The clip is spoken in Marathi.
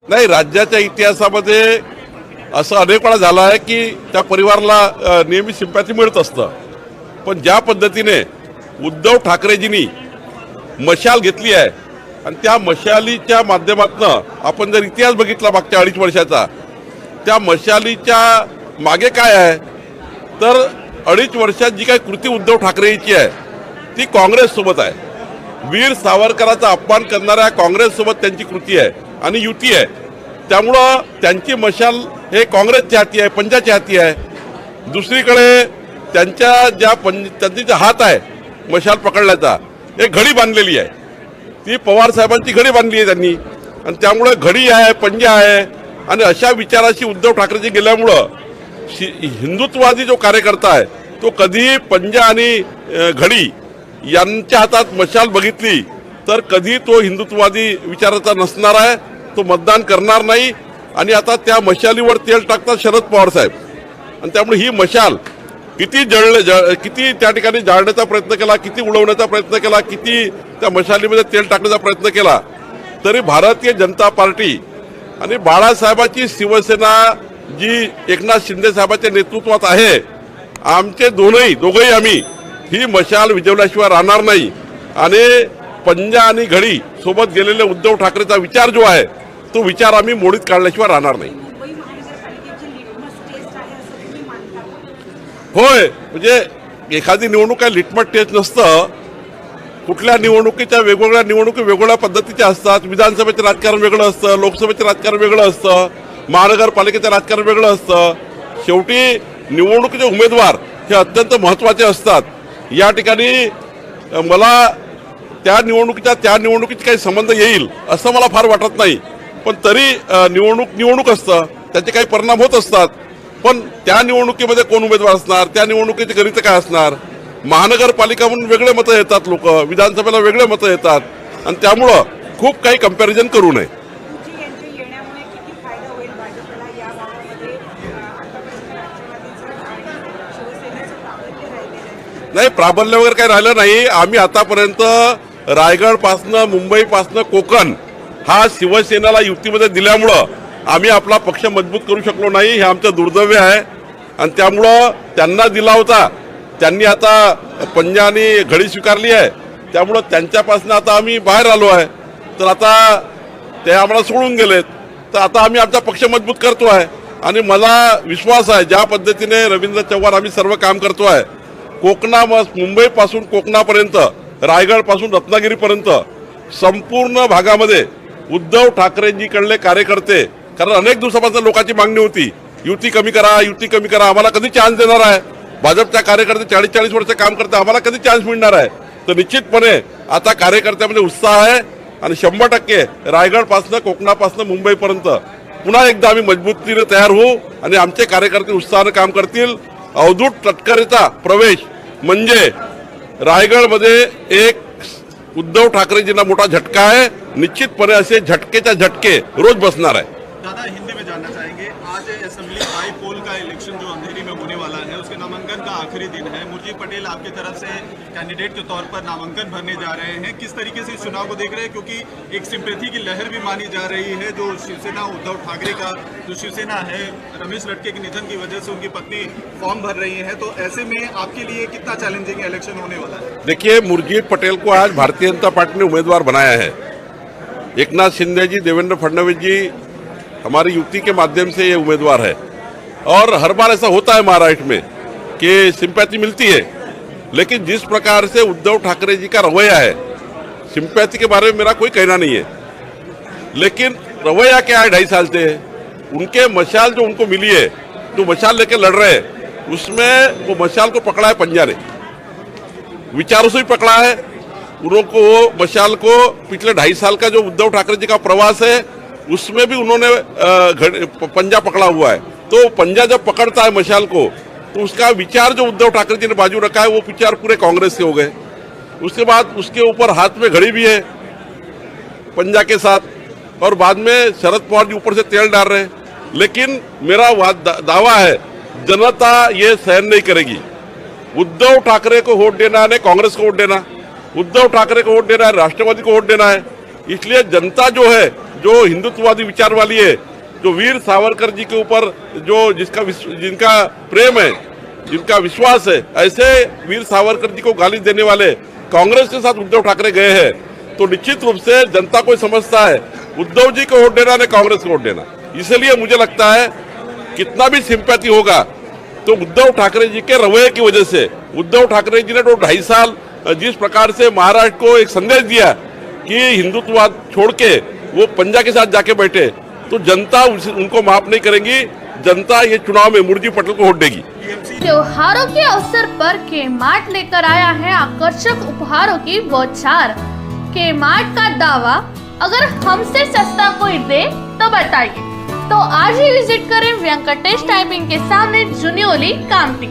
नाही, राज्याच्या इतिहासामध्ये असं अनेक वेळा झालं आहे की त्या परिवाराला नेहमी सिंपॅथी मिळत असतं. पण ज्या पद्धतीने उद्धव ठाकरेजींनी मशाल घेतली आहे आणि त्या मशालीच्या माध्यमातून आपण जर इतिहास बघितला मागच्या 2.5 वर्षाचा, त्या मशालीच्या मागे काय आहे तर 2.5 वर्षात जी काही कृती उद्धव ठाकरेची आहे ती काँग्रेससोबत आहे. वीर सावरकरांचा अपमान करणाऱ्या काँग्रेससोबत त्यांची कृती आहे आणि युती आहे. त्यामुळं त्यांची मशाल हे काँग्रेसच्या हाती आहे, पंजाच्या हाती आहे. दुसरीकडे त्यांच्या त्यांची जे हात आहे मशाल पकडण्याचा, एक घडी बांधलेली आहे, ती पवार साहेबांची घडी बांधली आहे त्यांनी. आणि त्यामुळे घडी आहे, पंजा आहे आणि अशा विचाराशी उद्धव ठाकरेजी गेल्यामुळं हिंदुत्ववादी जो कार्यकर्ता आहे तो कधी पंजा आणि घडी यांच्या हातात मशाल बघितली तर कधी तो हिंदुत्ववादी विचाराचा नसणार आहे, तो मतदान करणार नाही. आणि आता त्या मशालीवर तेल टाकतात शरद पवार साहेब. आणि त्यामुळे ही मशाल किती किती त्या ठिकाणी जाळण्याचा प्रयत्न केला, किती उडवण्याचा प्रयत्न केला, किती त्या मशालीमध्ये तेल टाकण्याचा प्रयत्न केला, तरी भारतीय जनता पार्टी आणि बाळासाहेबांची शिवसेना जी एकनाथ शिंदे साहेबांच्या नेतृत्वात आहे, आमचे दोघंही आम्ही ही मशाल विझवल्याशिवाय राहणार नाही. आणि पंजा आणि घडी सोबत गेलेले उद्धव ठाकरेचा विचार जो आहे तो विचार आम्ही मोडीत काढल्याशिवाय राहणार नाही. होय, म्हणजे एखादी निवडणूक काय लिटमस टेस्ट नसतं. कुठल्या निवडणुकीच्या वेगवेगळ्या निवडणुकी वेगवेगळ्या पद्धतीच्या असतात. विधानसभेचं राजकारण वेगळं असतं, लोकसभेचं राजकारण वेगळं असतं, महानगरपालिकेचं राजकारण वेगळं असतं. शेवटी निवडणुकीचे उमेदवार हे अत्यंत महत्त्वाचे असतात. या ठिकाणी मला त्या निवडणुकीची काही संबंध येईल असं मला फार वाटत नाही. पण तरी निवडणूक असतं, त्याचे काही परिणाम होत असतात. पण त्या निवडणुकीमध्ये कोण उमेदवार असणार, त्या निवडणुकीचे गणित काय असणार. महानगरपालिका म्हणून वेगळे मतं येतात, लोक विधानसभेला वेगळे मतं येतात. आणि त्यामुळं खूप काही कंपॅरिझन करू नये. नाही, प्राबल्य वगैरे काही राहिलं नाही. आम्ही आतापर्यंत रायगडपासनं मुंबईपासनं कोकण हा शिवसेनेला युतीमध्ये दिल्यामुळं आम्ही आपला पक्ष मजबूत करू शकलो नाही. हे आमचं दुर्दैव आहे. आणि त्यामुळं त्यांना दिला होता, त्यांनी आता पंजा आणि घडी स्वीकारली आहे. त्यामुळं त्यांच्यापासून आता आम्ही बाहेर आलो आहे. तर आता ते आम्हाला सोडून गेलेत. तर आता आम्ही आमचा पक्ष मजबूत करतो आहे. आणि मला विश्वास आहे ज्या पद्धतीने रवींद्र चव्हाण आम्ही सर्व काम करतो आहे, मुंबईपासून कोकणापर्यंत, रायगडपासून रत्नागिरीपर्यंत संपूर्ण भागामध्ये उद्धव ठाकरेंजीकडले कार्यकर्ते, कारण अनेक दिवसापासून लोकांची मागणी होती युती कमी करा, युती कमी करा, आम्हाला कधी चान्स देणार आहे. भाजपच्या कार्यकर्ते 40-40 वर्ष काम करते, आम्हाला कधी चान्स मिळणार आहे. तर निश्चितपणे आता कार्यकर्त्यामध्ये उत्साह आहे. आणि 100% रायगडपासून कोकणापासून मुंबईपर्यंत पुन्हा एकदा आम्ही मजबूतीने तयार होऊ आणि आमचे कार्यकर्ते उत्साहाने काम करतील. अवधूत तटकरेचा प्रवेश म्हणजे रायगडमध्ये एक उद्धव ठाकरेजींना मोठा झटका आहे. निश्चितपणे असे झटकेच्या झटके रोज बसणार आहे. दादा, हिंदी में जानना चाहेंगे, आज असेंबली बाई पोल का इलेक्शन जो अंधेरी में होने वाला है, उसके नामांकन का आखिरी दिन है. मुरजी पटेल आपकी तरफ से कैंडिडेट के तौर पर नामांकन भरने जा रहे हैं. किस तरीके से इस चुनाव को देख रहे हैं, क्योंकि एक सिंपैथी की लहर भी मानी जा रही है. जो शिवसेना उद्धव ठाकरे का जो शिवसेना है, रमेश लटके के निधन की वजह से उनकी पत्नी फॉर्म भर रही है. तो ऐसे में आपके लिए कितना चैलेंजिंग इलेक्शन होने वाला है? देखिए, मुरजी पटेल को आज भारतीय जनता पार्टी ने उम्मीदवार बनाया है. एकनाथ शिंदे जी, देवेंद्र फडणवीस जी हमारी युति के माध्यम से ये उम्मीदवार है. और हर बार ऐसा होता है महाराष्ट्र में कि सिंपैथी मिलती है. लेकिन जिस प्रकार से उद्धव ठाकरे जी का रवैया है, सिंपैथी के बारे में मेरा कोई कहना नहीं है, लेकिन रवैया क्या है 2.5 साल से उनके मशाल जो उनको मिली है, जो मशाल लेके लड़ रहे हैं, उसमें वो मशाल को पकड़ा है पंजा ने, विचारों से भी पकड़ा है उनको. वो मशाल को पिछले 2.5 साल का जो उद्धव ठाकरे जी का प्रवास है उसमें भी उन्होंने पंजा पकड़ा हुआ है. तो पंजा जब पकड़ता है मशाल को तो उसका विचार जो उद्धव ठाकरे जी ने बाजू रखा है वो विचार पूरे कांग्रेस के हो गए. उसके बाद उसके ऊपर हाथ में घड़ी भी है पंजा के साथ, और बाद में शरद पवार जी ऊपर से तेल डाल रहे हैं. लेकिन मेरा दावा है जनता ये सहन नहीं करेगी. उद्धव ठाकरे को वोट देना है, कांग्रेस को वोट देना, उद्धव ठाकरे को वोट देना है, राष्ट्रवादी को वोट देना है. इसलिए जनता जो है जो हिंदुत्ववादी विचार वाली है, जो वीर सावरकर जी के ऊपर जो जिनका प्रेम है, जिनका विश्वास है, ऐसे वीर सावरकर जी को गाली देने वाले कांग्रेस के साथ उद्धव ठाकरे गए हैं, तो निश्चित रूप से जनता को समझता है उद्धव जी को वोट देना, नहीं कांग्रेस को वोट देना। इसलिए मुझे लगता है कितना भी सिंपैथी होगा तो उद्धव ठाकरे जी के रवैये की वजह से, उद्धव ठाकरे जी ने तो 2.5 साल जिस प्रकार से महाराष्ट्र को एक संदेश दिया कि हिंदुत्ववाद छोड़ के वो पंजा के साथ जाके बैठे, तो जनता उनको माफ नहीं करेगी। जनता ये चुनाव में मुर्जी पटेल को वोट देगी। त्योहारों के अवसर पर के-मार्ट लेकर आया है आकर्षक उपहारों की बौछार। के-मार्ट का दावा, अगर हमसे सस्ता कोई दे तो बताइए। तो आज ही विजिट करें वेंकटेश टाइपिंग के सामने, जुनियोली, कामठी।